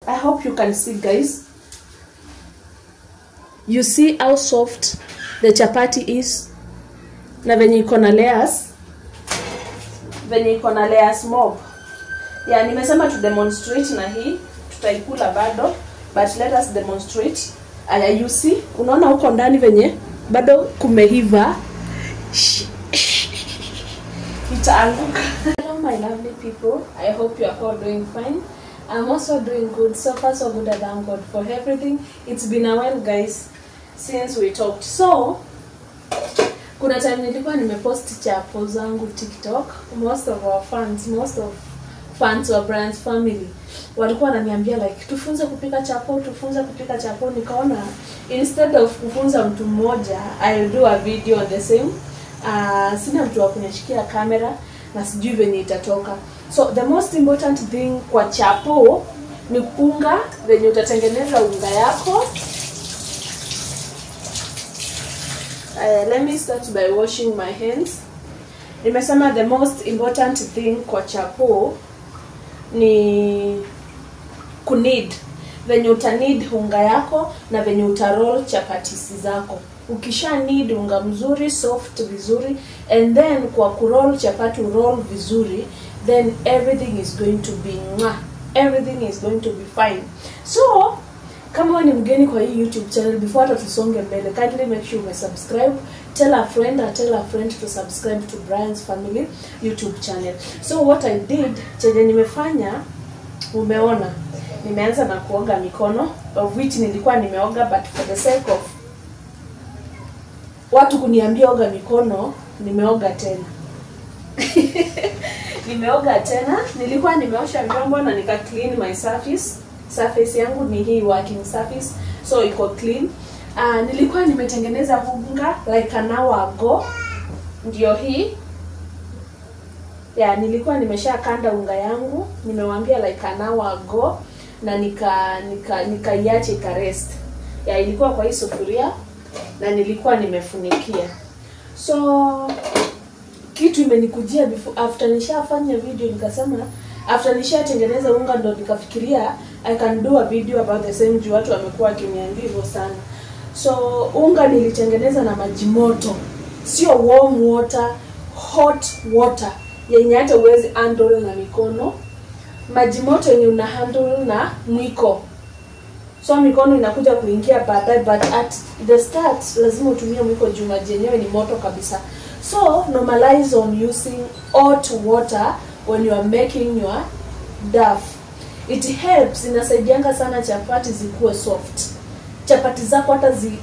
I hope you can see, guys. You see how soft the chapati is. Na venye iko na layers. Venye iko na layers mob. Yeah, nimesema to demonstrate na hii. Tutaikula bado. But let us demonstrate. Aya, you see. Unaona huko ndani venye bado kumehiva. Itaanguka. Hello my lovely people. I hope you are all doing fine. I'm also doing good. So far so good. I thank God for everything. It's been a while, guys, since we talked. So kuna time nilikuwa nimepost chapo zangu TikTok. Most of fans wa Brian's family walikuwa wananiambia like tufunze kupika chapo, nikaona instead of kufunza mtu mmoja I'll do a video on the same. Sina mtu wa kunishikia kamera na sijui venye itatoka. So the most important thing kwa chapo ni unga. Venye utatengeneza unga yako. Let me start by washing my hands. Nimesema the most important thing kwa chapo ni kunid. Venye utanid unga yako na venye utaroll chapatisi zako. Ukisha need unga mzuri, soft vizuri, and then kwa kuroll chapati roll vizuri, then everything is going to be everything is going to be fine. So kama ni mgeni kwa hii YouTube channel, before hata tusonge mbele, kindly make sure you subscribe, tell a friend to subscribe to Brian's family YouTube channel. So what I did, chenye nimefanya, umeona nimeanza na kuoga mikono, of which nilikuwa nimeoga, but for the sake of watu kuniambia oga mikono, nimeoga tena. Nimeoga tena, nilikuwa nimeosha vyombo na nika clean my surface yangu ni hii working surface, so iko clean. Nilikuwa nimetengeneza unga like an hour ago, ndio hii. Yeah, nilikuwa nimesha kanda unga yangu, nimewaambia like an hour ago, na nikaiache ika rest. Yeah, ilikuwa kwa hii sufuria na nilikuwa nimefunikia. So kitu imenikujia before after nishafanya video, nikasema after nishatengeneza unga ndo nikafikiria I can do a video about the same juu watu wamekuwa wakiniambia hivyo sana. So unga nilitengeneza na maji moto, sio warm water, hot water yenye hata uwezi handle na mikono. Maji moto yenye una handle na mwiko, so mikono inakuja kuingia baadaye, but at the start lazima utumie mwiko juu maji yenyewe ni moto kabisa. So normalize on using hot water when you are making your dough. It helps, inasaidianga sana chapati zikuwe soft. Chapati zako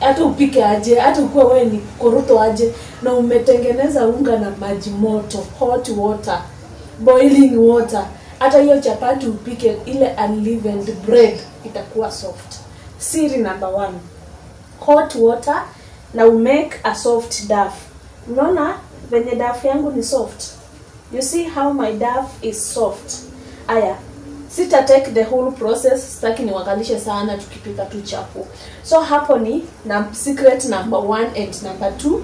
hata upike aje, hata ukue wewe ni koruto aje, na umetengeneza unga na maji moto, hot water, boiling water, hata hiyo chapati upike ile unleavened bread itakuwa soft. Siri number 1, hot water na make a soft dough. Unaona venye dough yangu ni soft? You see how my dough is soft? Aya, sita take the whole process, sitaki niwakalishe sana tukipika tu chapo. So hapo ni secret number 1 and number 2,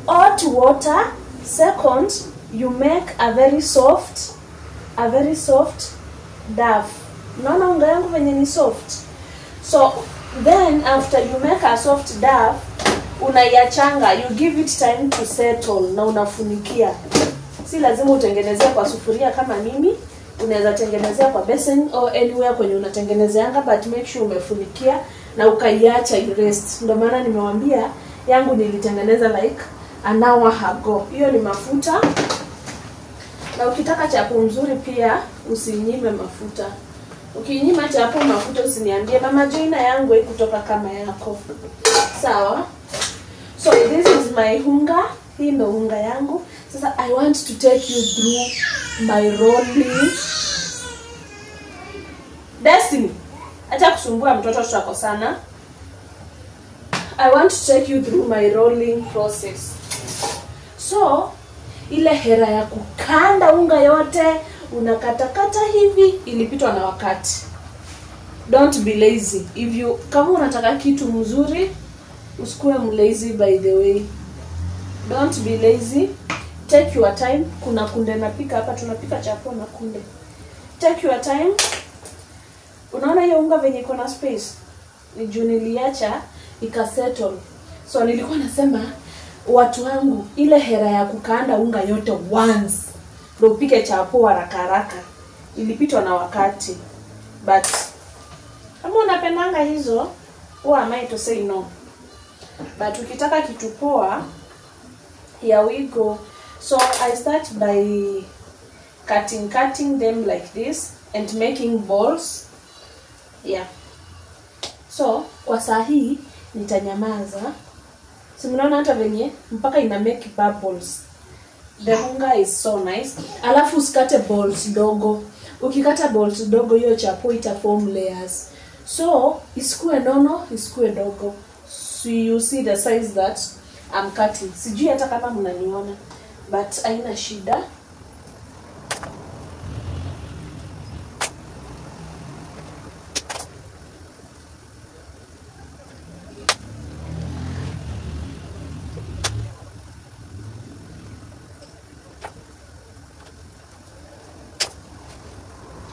hot water. Second, you make a very soft dough. Unaona unga yangu venye ni soft? So then after you make a soft dough, unaiachanga, you give it time to settle na unafunikia. Si lazima utengenezea kwa sufuria kama mimi, unaweza tengenezea kwa basin or anywhere kwenye unatengenezeanga, but make sure umefunikia na ukaiacha rest. Ndio maana nimewaambia yangu nilitengeneza like an hour ago. Hiyo ni mafuta. Na ukitaka chapo nzuri pia usinyime mafuta. Ukinyima chapo mafuta usiniambie mama Joina yangu haikutoka kama yako. Sawa? So this is my unga. Hii ndo unga yangu. Sasa I want to take you through my rolling. Destiny, acha kusumbua mtoto tutakosana. I want to take you through my rolling process. So ile hera ya kukanda unga yote unakatakata hivi ilipitwa na wakati. Don't be lazy. Kama unataka kitu mzuri, usikue mlazy by the way. Don't be lazy. Take your time. Kuna kunde napika hapa, tunapika chapo na kunde. Take your time. Unaona hiyo unga venye iko na space? Ni juu niliacha ikasettle. So nilikuwa nasema watu wangu, ile hera ya kukaanda unga yote once ndio upike chapo haraka haraka ilipitwa na wakati. But kama unapendanga hizo, who am I to say no? But ukitaka kitu poa, here we go. So I start by cutting them like this and making balls. Yeah. So kwa saa hii nitanyamaza. Si mnaona hata venye mpaka ina make bubbles. The unga is so nice. Alafu usikate balls dogo. Ukikata balls dogo hiyo chapo ita form layers. So isikue nono, isikue dogo. So you see the size that I'm cutting. Sijui hata kama mnaniona, but haina shida.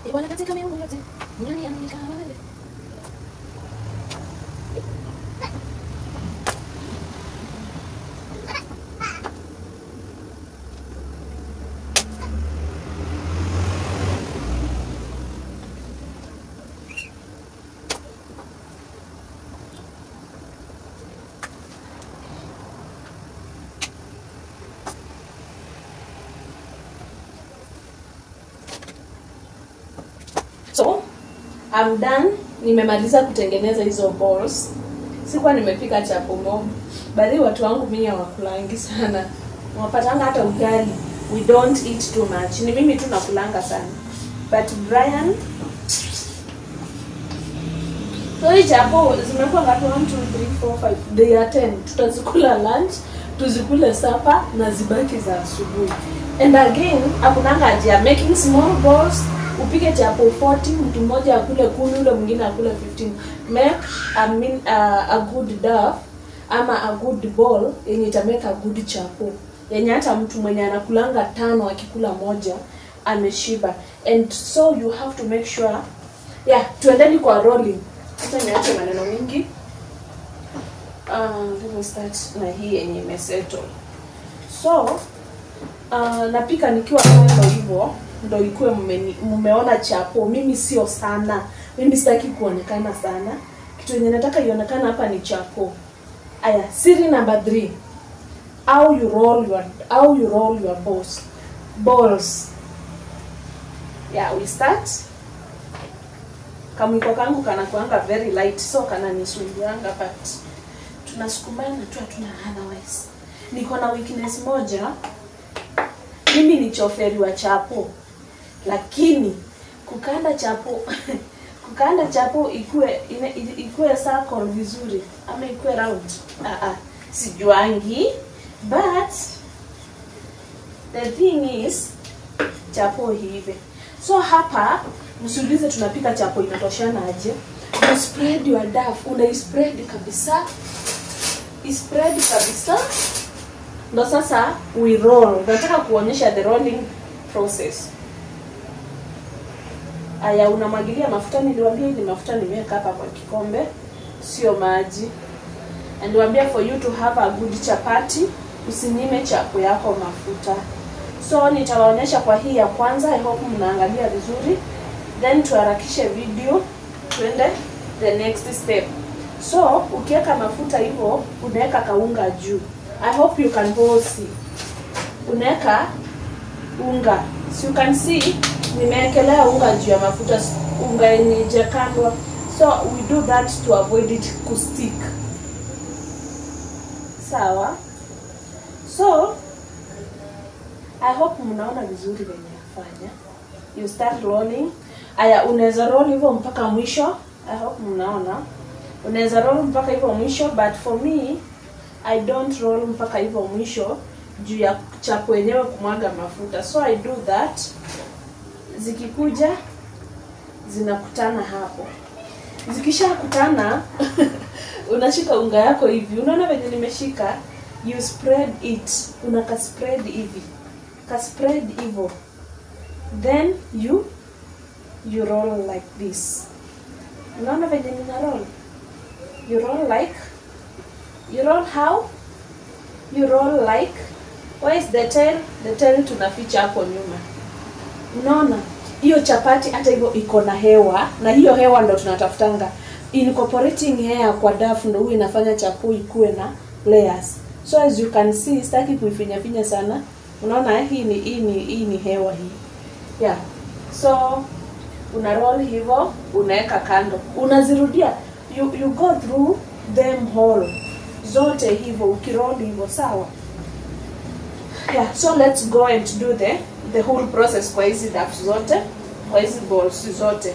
Igual katika miungu yote, nani ananika wewe? So, I'm done. Nimemaliza kutengeneza hizo balls. Sikuwa nimepika chapo mob. Bali watu wangu mimi hawakulangi sana. Wapatanga hata ugali. We don't eat too much. Ni mimi tu nakulanga sana. But Brian, so hii chapo zimekuwa ngapi? 1 2 3 4 5. They are 10. Tutazikula lunch, tuzikule supper na zibaki za asubuhi. And again, hakunanga haja making small balls. Upike chapo 40, mtu mmoja akule 10, ule mwingine akule 15. Make a good duff ama a good ball yenye ita make a good chapo. Yenye hata mtu mwenye anakulanga 5 akikula moja ameshiba. And so you have to make sure, yeah, tuendeni kwa rolling. Hata niache maneno mingi. Let me start na hii yenye imesettle. So napika nikiwa kama hivyo ndo ikuwe mmeona chapo. Mimi sio sana. Mimi sitaki kuonekana sana. Kitu yenye nataka ionekana hapa ni chapo. Aya, siri number 3. How you roll your balls. Yeah, we start. Kamwiko kangu kana kuanga very light, so kana nisumbuanga, but tunasukumana tu, hatuna otherwise. Niko na weakness moja. Mimi ni choferi wa chapo. Lakini kukanda chapo ikue circle vizuri ama ikue round. Sijuangi, but the thing is chapo hivi. So hapa msulize tunapika chapo inatoshana aje. You spread your duff, una spread kabisa. Spread kabisa. Ndo sasa we roll. Nataka kuonyesha the rolling process. Aya, unamwagilia mafuta. Niliwaambia hili mafuta nimeweka hapa kwa kikombe, sio maji. And niwaambia for you to have a good chapati, usinyime chapo yako mafuta. So nitawaonyesha kwa hii ya kwanza. I hope mnaangalia vizuri. Then tuharakishe video twende the next step. So ukiweka mafuta hivyo, unaweka kaunga juu. I hope you can all see. Unaweka unga. So you can see nimewekelea unga juu ya mafuta, unga yenye ijakandwa. So we do that to avoid it kustick. Sawa? So I hope mnaona vizuri venye nafanya. You start rolling. Aya, unaweza roll hivyo mpaka mwisho. I hope mnaona. Unaweza roll mpaka hivyo mwisho, but for me I don't roll mpaka hivyo mwisho juu ya chapo yenyewe kumwaga mafuta. So I do that. Zikikuja zinakutana hapo. Zikishakutana unashika unga yako hivi. Unaona venye nimeshika? You spread it. Unaka spread hivi. Ka spread hivyo. Then you roll like this. Unaona venye nina roll? You roll like, you roll how? You roll like, where is the tail? The tail tunaficha hapo nyuma. Unaona? Hiyo chapati hata hivyo iko na hewa, na hiyo hewa ndo tunatafutanga. Incorporating hair kwa dafu ndo huwa inafanya chapo ikuwe na layers. So as you can see, sitaki kuifinya sana. Unaona hii ni hewa hii. Yeah. So una roll hivyo, unaweka kando. Unazirudia. You go through them whole. Zote hivyo ukiroll hivyo, sawa? Yeah, so let's go and do the whole process kwa hizi duffs zote, kwa hizi balls zote.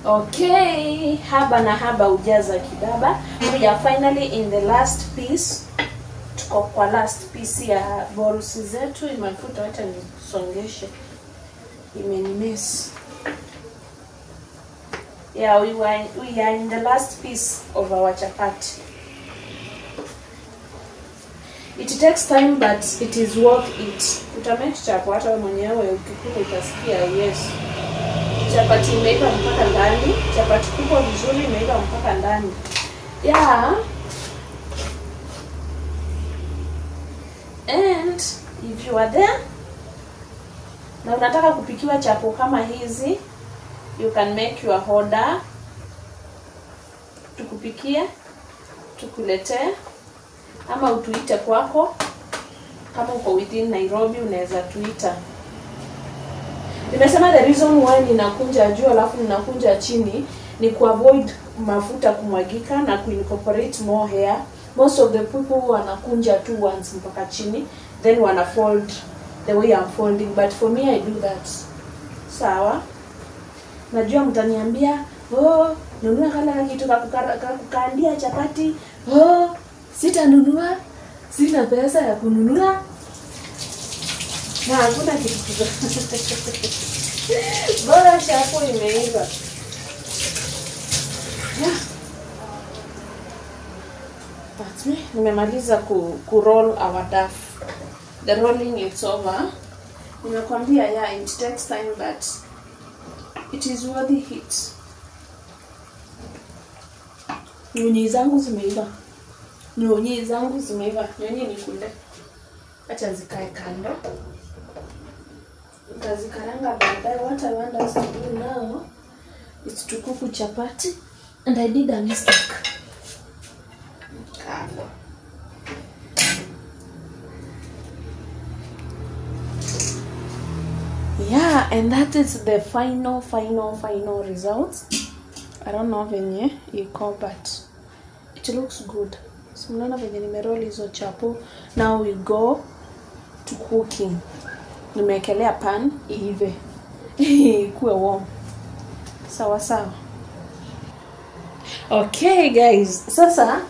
Okay, haba na haba ujaza kibaba. We are finally in the last piece. Tuko kwa last piece ya balls zetu. Imefuta, hata nisongeshe. Imenimes. Yeah, we are in the last piece of our chapati. It takes time, but it is worth it. Utamake chapo hata mwenyewe ukikula utasikia yes. Chapati imeiva mpaka ndani. Chapati kubwa vizuri imeiva mpaka ndani. Yeah. And if you are there na unataka kupikiwa chapo kama hizi, you can make your order. Tukupikie, tukuletee, ama utuite kwako. Kama uko within Nairobi unaweza tuita. Nimesema the reason why ninakunja juu alafu ninakunja chini ni kuavoid mafuta kumwagika na kuincorporate more hair. Most of the people wanakunja tu once mpaka chini, then wanafold the way I'm folding, but for me I do that. Sawa? Najua mtaniambia, "Oh, nunua kala kitu kukandia chapati." "Oh, sitanunua. Sina pesa ya kununua." Na hakuna kitu. Bora chapo imeiva. Yeah. That's me. Nimemaliza ku roll our duff. The rolling is over. Nimekwambia, yeah, it takes time, but it is worth it. Nyonyi zangu zimeiva. Nyonyi ni kule. Acha zikae kando. Utazikaranga baadaye. What I want us to do now is to cook chapati, and I did a mistake. Kando. Yeah, and that is the final results. I don't know venye iko, but it looks good. Simona venye nimeroll hizo chapo. Now we go to cooking. nimewekelea pan iive. Kuwe warm. Sawa sawa. Okay guys, sasa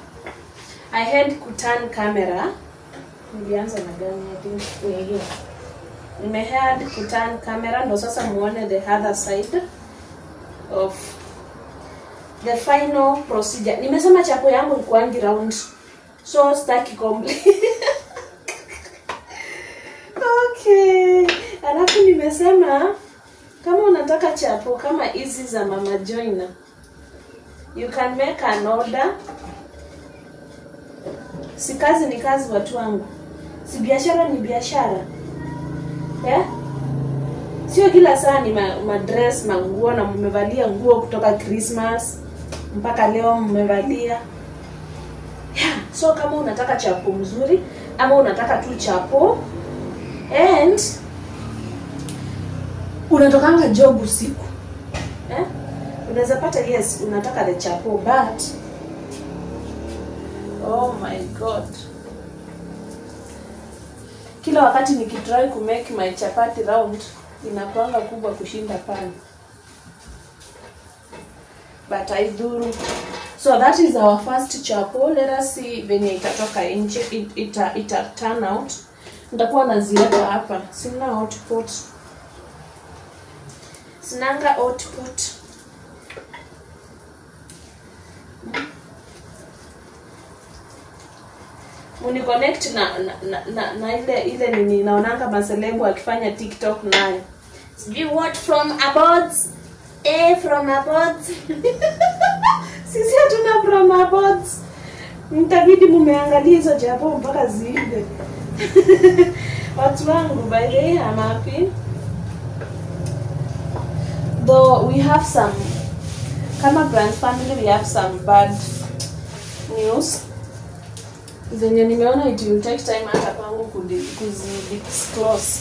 I had to turn camera. Nilianza na gani? I think we're here. Nimehead to turn camera ndo sasa muone the other side of the final procedure. Nimesema chapo yangu ikuangi round, so staki complete. Okay, alafu nimesema kama unataka chapo kama hizi za Mama Joyner, you can make an order. Si kazi ni kazi watu wangu, si biashara ni biashara. Sio kila saa ni madress, manguo, na mmevalia nguo kutoka Christmas mpaka leo mmevalia. So kama unataka chapo mzuri ama unataka tu chapo and unatokanga job usiku, unaweza pata, yes, unataka the chapo, but oh my god, kila wakati nikitry ku make my chapati round inakuanga kubwa kushinda pan, but I do. So that is our first chapo. Let us see venye itatoka nje, ita turn out. Nitakuwa naziweka hapa. Sina hotpot. Sinanga hotpot. Muni connect na ile nini naonanga maselebu akifanya TikTok nayo. Sijui what from aboards? From aboards. Sisi hatuna from aboards. Mtabidi mumeangalia hizo japo mpaka ziive. Watu wangu, by the way, I'm happy. Though we have some, kama brand family, we have some bad news. Zenye nimeona it will take time hata kwangu kuzidisclose.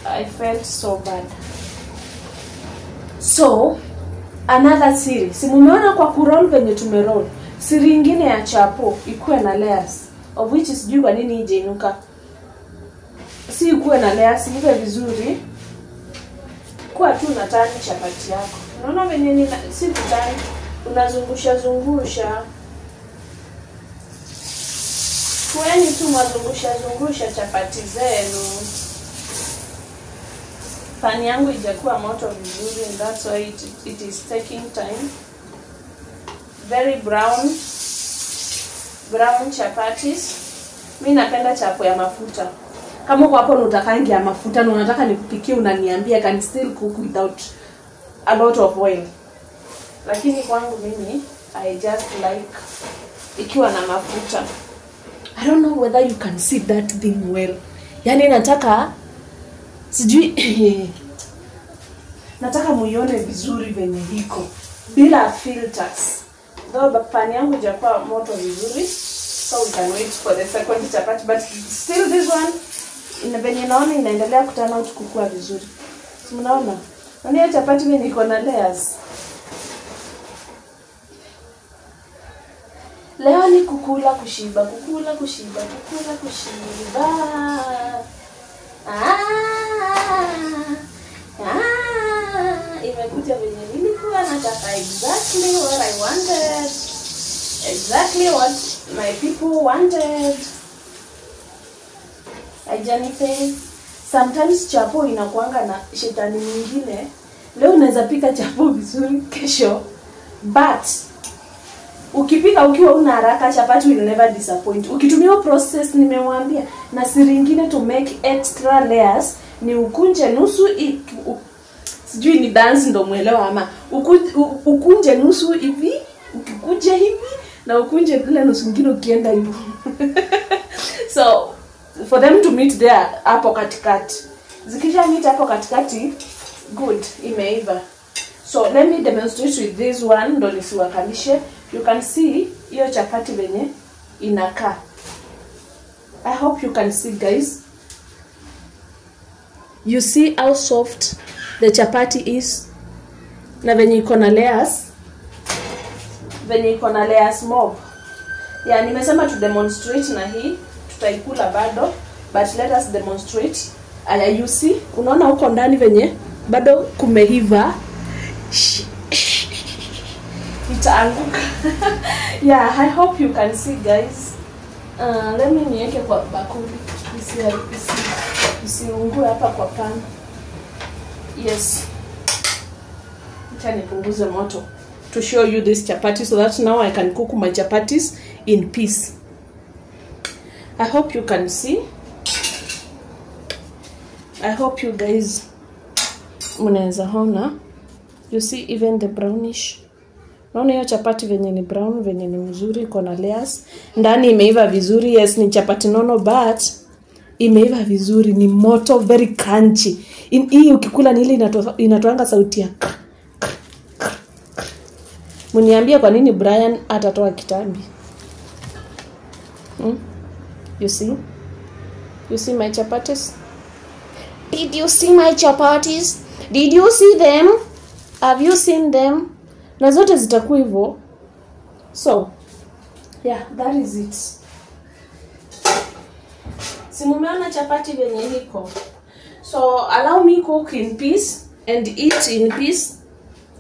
I felt so bad. So, another series. Si mumeona kwa kuroll venye tumeroll. Siri ingine ya chapo ikuwe na layers, of which is juu kwa nini ije inuka. Si ikuwe na layers, iwe vizuri. Kwa tu natani chapati yako. Unaona venye ni si kutani, unazungusha. Kueni tu mazungusha chapati zenu. Pani yangu ijakuwa moto vizuri, and that's why it is taking time. Very brown chapatis. Mimi napenda chapo ya mafuta. Kama uko hapo unatakangi ya mafuta na unataka nikupikie, unaniambia, can still cook without a lot of oil. Lakini kwangu mimi I just like ikiwa na mafuta. I don't know whether you can see that thing well. Yani nataka sijui nataka muione vizuri venye hiko bila filters. Though pani yangu jakuwa moto vizuri, so we can wait for the second chapati, but still this one venye naona inaendelea kutana out kukua vizuri. Si mnaona? Nani chapati venye iko na layers. Leo ni kukula kushiba. Imekuja venye nilikuwa nataka, exactly what I wanted. Exactly what my people wanted. Ajanipe. Sometimes chapo inakuanga na shetani mwingine. Leo unaweza pika chapo vizuri, kesho but ukipika ukiwa una haraka, chapati will never disappoint. Ukitumia process nimewaambia, na siri nyingine to make extra layers ni ukunje nusu sijui ni dance ndo muelewa, ama ukunje nusu hivi, ukikuje hivi na ukunje ile nusu nyingine ukienda hivi. So for them to meet there hapo katikati. Zikisha meet hapo katikati, good, imeiva. So let me demonstrate with this one ndo nisiwakalishe. You can see hiyo chapati venye inakaa. I hope you can see, guys. You see how soft the chapati is. Na venye iko na layers. Venye iko na layers mob. Yeah, nimesema to demonstrate na hii. Tutaikula bado. But let us demonstrate Aya, you see, unaona huko ndani venye bado kumeiva. Itaanguka. Yeah, I hope you can see, guys. Let me niweke kwa bakuli isiungue hapa kwa pan. Yes. Acha nipunguze moto to show you this chapati so that now I can cook my chapatis in peace. I hope you can see. I hope you guys mnaweza ona. You see even the brownish. Naona hiyo chapati venye ni brown, venye ni mzuri, iko na layers. Ndani imeiva vizuri. Yes, ni chapati nono but imeiva vizuri, ni moto, very crunchy. Hii ukikula ni ile inatoanga sauti ya. Mniambie kwa nini Brian atatoa kitambi. You see? You see my chapatis? Did you see my chapatis? Did you see them? Have you seen them? Na zote zitakuwa hivyo. So, yeah, that is it. Simumeona chapati venye iko. So, allow me cook in peace and eat in peace.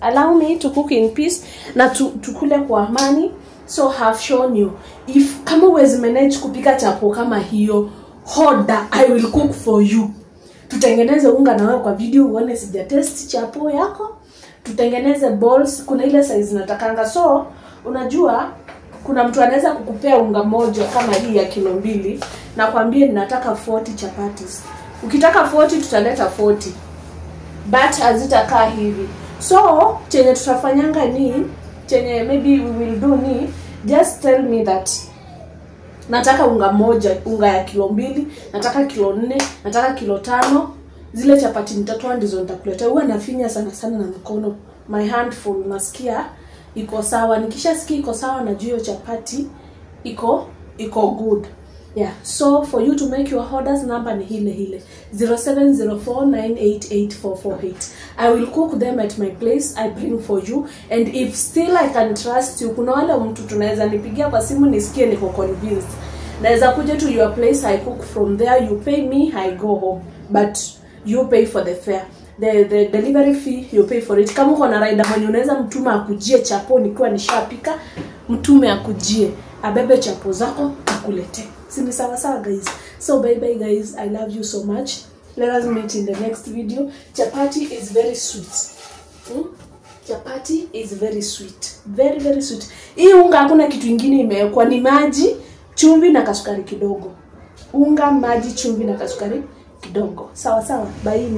Allow me to cook in peace na tukule kwa amani. So, have shown you. If kama uwezi manage kupika chapo kama hiyo, order, I will cook for you. Tutengeneze unga na wewe kwa video uone sija test chapo yako. Tutengeneze balls, kuna ile size natakanga. So, unajua kuna mtu anaweza kukupea unga moja kama hii ya kilo 2 na kwambie ninataka 40 chapatis. Ukitaka 40 tutaleta 40. But hazitakaa hivi. So, chenye tutafanyanga ni chenye maybe we will do ni just tell me that nataka unga moja, unga ya kilo 2, nataka kilo 4, nataka kilo 5. Zile chapati nitatoa ndizo nitakuleta. Huwa nafinya sana na mkono. My handful nasikia iko sawa. Nikishasikia iko sawa na hiyo chapati iko good. Yeah. So for you to make your orders, number ni hile 0704988448. I will cook them at my place. I bring for you, and if still I can trust you, kuna wale mtu tunaweza nipigia kwa simu nisikie niko convinced. Naweza kuja to your place, I cook from there, you pay me, I go home. But you pay for the fare. The delivery fee, you pay for it. Kama uko na rider mwenye unaweza mtuma akujie chapo nikiwa nishapika, mtume akujie, abebe chapo zako akulete. Sini sawa guys. So bye guys. I love you so much. Let us meet in the next video. Chapati is very sweet. Chapati is very sweet. Very sweet. Hii unga hakuna kitu kingine imewekwa, ni maji, chumvi na kasukari kidogo. Unga, maji, chumvi na kasukari kidogo. Sawa. Bye.